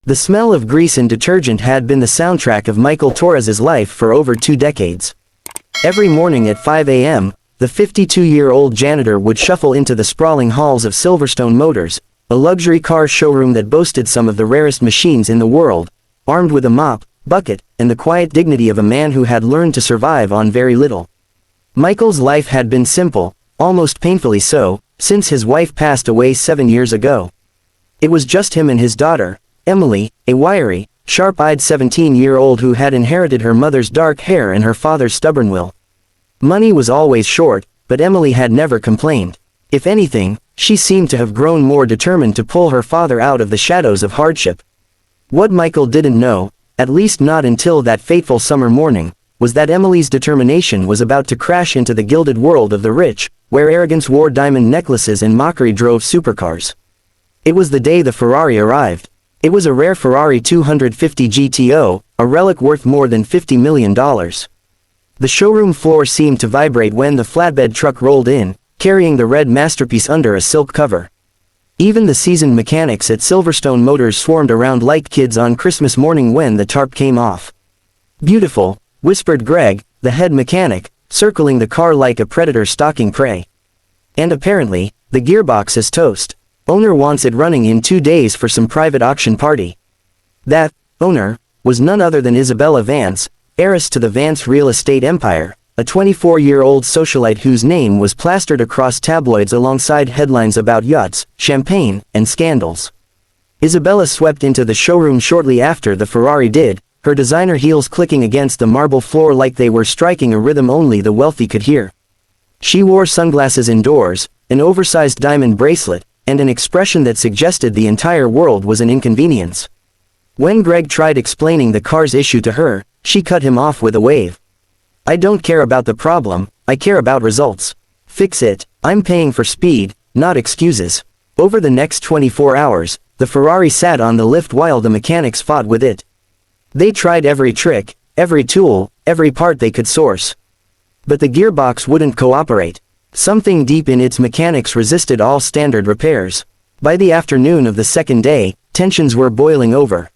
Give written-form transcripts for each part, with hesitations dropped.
The smell of grease and detergent had been the soundtrack of Michael Torres's life for over 2 decades. Every morning at 5 a.m., the 52-year-old janitor would shuffle into the sprawling halls of Silverstone Motors, a luxury car showroom that boasted some of the rarest machines in the world, armed with a mop, bucket, and the quiet dignity of a man who had learned to survive on very little. Michael's life had been simple, almost painfully so, since his wife passed away 7 years ago. It was just him and his daughter, Emily, a wiry, sharp-eyed 17-year-old who had inherited her mother's dark hair and her father's stubborn will. Money was always short, but Emily had never complained. If anything, she seemed to have grown more determined to pull her father out of the shadows of hardship. What Michael didn't know, at least not until that fateful summer morning, was that Emily's determination was about to crash into the gilded world of the rich, where arrogance wore diamond necklaces and mockery drove supercars. It was the day the Ferrari arrived. It was a rare Ferrari 250 GTO, a relic worth more than $50 million. The showroom floor seemed to vibrate when the flatbed truck rolled in, carrying the red masterpiece under a silk cover. Even the seasoned mechanics at Silverstone Motors swarmed around like kids on Christmas morning when the tarp came off. "Beautiful," whispered Greg, the head mechanic, circling the car like a predator stalking prey. "And apparently, the gearbox is toast. Owner wants it running in 2 days for some private auction party." That owner was none other than Isabella Vance, heiress to the Vance real estate empire, a 24-year-old socialite whose name was plastered across tabloids alongside headlines about yachts, champagne, and scandals. Isabella swept into the showroom shortly after the Ferrari did, her designer heels clicking against the marble floor like they were striking a rhythm only the wealthy could hear. She wore sunglasses indoors, an oversized diamond bracelet, and an expression that suggested the entire world was an inconvenience. When Greg tried explaining the car's issue to her, she cut him off with a wave. "I don't care about the problem, I care about results. Fix it. I'm paying for speed, not excuses." Over the next 24 hours, the Ferrari sat on the lift while the mechanics fought with it. They tried every trick, every tool, every part they could source. But the gearbox wouldn't cooperate. Something deep in its mechanics resisted all standard repairs. By the afternoon of the second day, tensions were boiling over.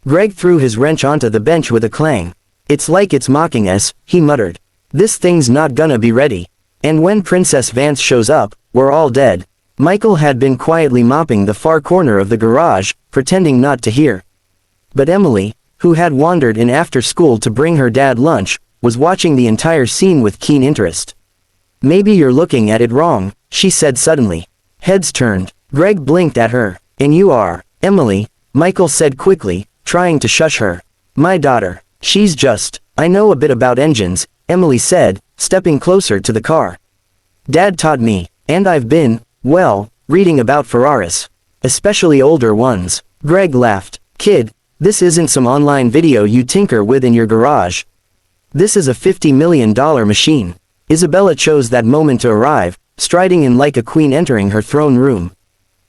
Greg threw his wrench onto the bench with a clang. "It's like it's mocking us," he muttered. "This thing's not gonna be ready. And when Princess Vance shows up, we're all dead." Michael had been quietly mopping the far corner of the garage, pretending not to hear. But Emily, who had wandered in after school to bring her dad lunch, was watching the entire scene with keen interest. "Maybe you're looking at it wrong," she said suddenly. Heads turned. Greg blinked at her. "And you are, Emily," Michael said quickly, trying to shush her. "My daughter. She's just, I know a bit about engines," Emily said, stepping closer to the car. "Dad taught me, and I've been, well, reading about Ferraris. Especially older ones." Greg laughed. "Kid, this isn't some online video you tinker with in your garage. This is a $50 million machine." Isabella chose that moment to arrive, striding in like a queen entering her throne room.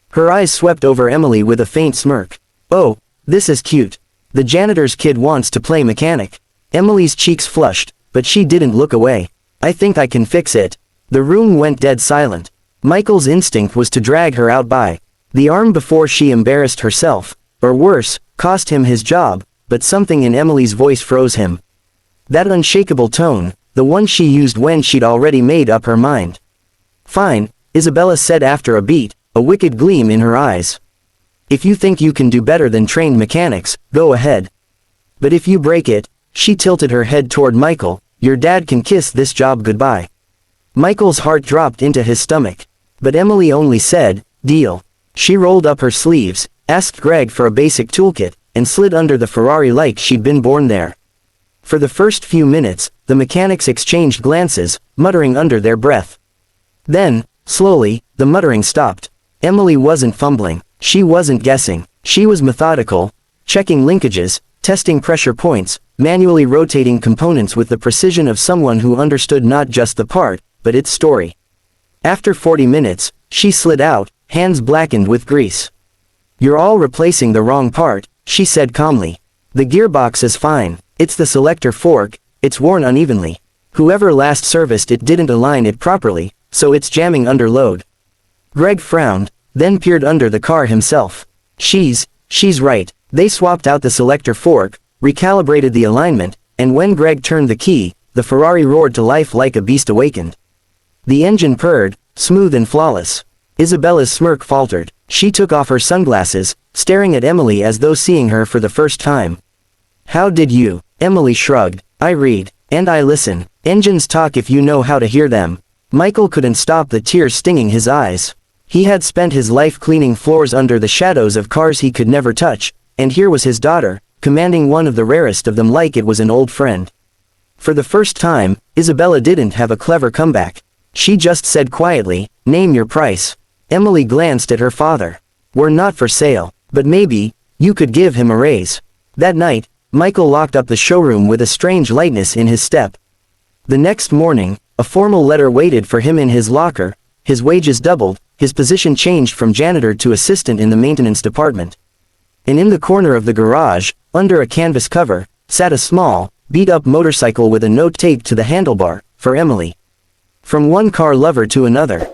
Her eyes swept over Emily with a faint smirk. "Oh, this is cute. The janitor's kid wants to play mechanic." Emily's cheeks flushed, but she didn't look away. "I think I can fix it." The room went dead silent. Michael's instinct was to drag her out by the arm before she embarrassed herself, or worse, cost him his job, but something in Emily's voice froze him. That unshakable tone, the one she used when she'd already made up her mind. "Fine," Isabella said after a beat, a wicked gleam in her eyes. "If you think you can do better than trained mechanics, go ahead. But if you break it," she tilted her head toward Michael, "your dad can kiss this job goodbye." Michael's heart dropped into his stomach. But Emily only said, "Deal." She rolled up her sleeves, asked Greg for a basic toolkit, and slid under the Ferrari like she'd been born there. For the first few minutes, the mechanics exchanged glances, muttering under their breath. Then, slowly, the muttering stopped. Emily wasn't fumbling. She wasn't guessing. She was methodical, checking linkages, testing pressure points, manually rotating components with the precision of someone who understood not just the part, but its story. After 40 minutes, she slid out, hands blackened with grease. "You're all replacing the wrong part," she said calmly. "The gearbox is fine. It's the selector fork, it's worn unevenly. Whoever last serviced it didn't align it properly, so it's jamming under load." Greg frowned, then peered under the car himself. She's right," They swapped out the selector fork, recalibrated the alignment, and when Greg turned the key, the Ferrari roared to life like a beast awakened. The engine purred, smooth and flawless. Isabella's smirk faltered. She took off her sunglasses, staring at Emily as though seeing her for the first time. "How did you?" Emily shrugged. "I read, and I listen. Engines talk if you know how to hear them." Michael couldn't stop the tears stinging his eyes. He had spent his life cleaning floors under the shadows of cars he could never touch, and here was his daughter, commanding one of the rarest of them like it was an old friend. For the first time, Isabella didn't have a clever comeback. She just said quietly, "Name your price." Emily glanced at her father. "We're not for sale, but maybe you could give him a raise." That night, Michael locked up the showroom with a strange lightness in his step. The next morning, a formal letter waited for him in his locker. His wages doubled, his position changed from janitor to assistant in the maintenance department. And in the corner of the garage, under a canvas cover, sat a small, beat-up motorcycle with a note taped to the handlebar, "For Emily. From one car lover to another."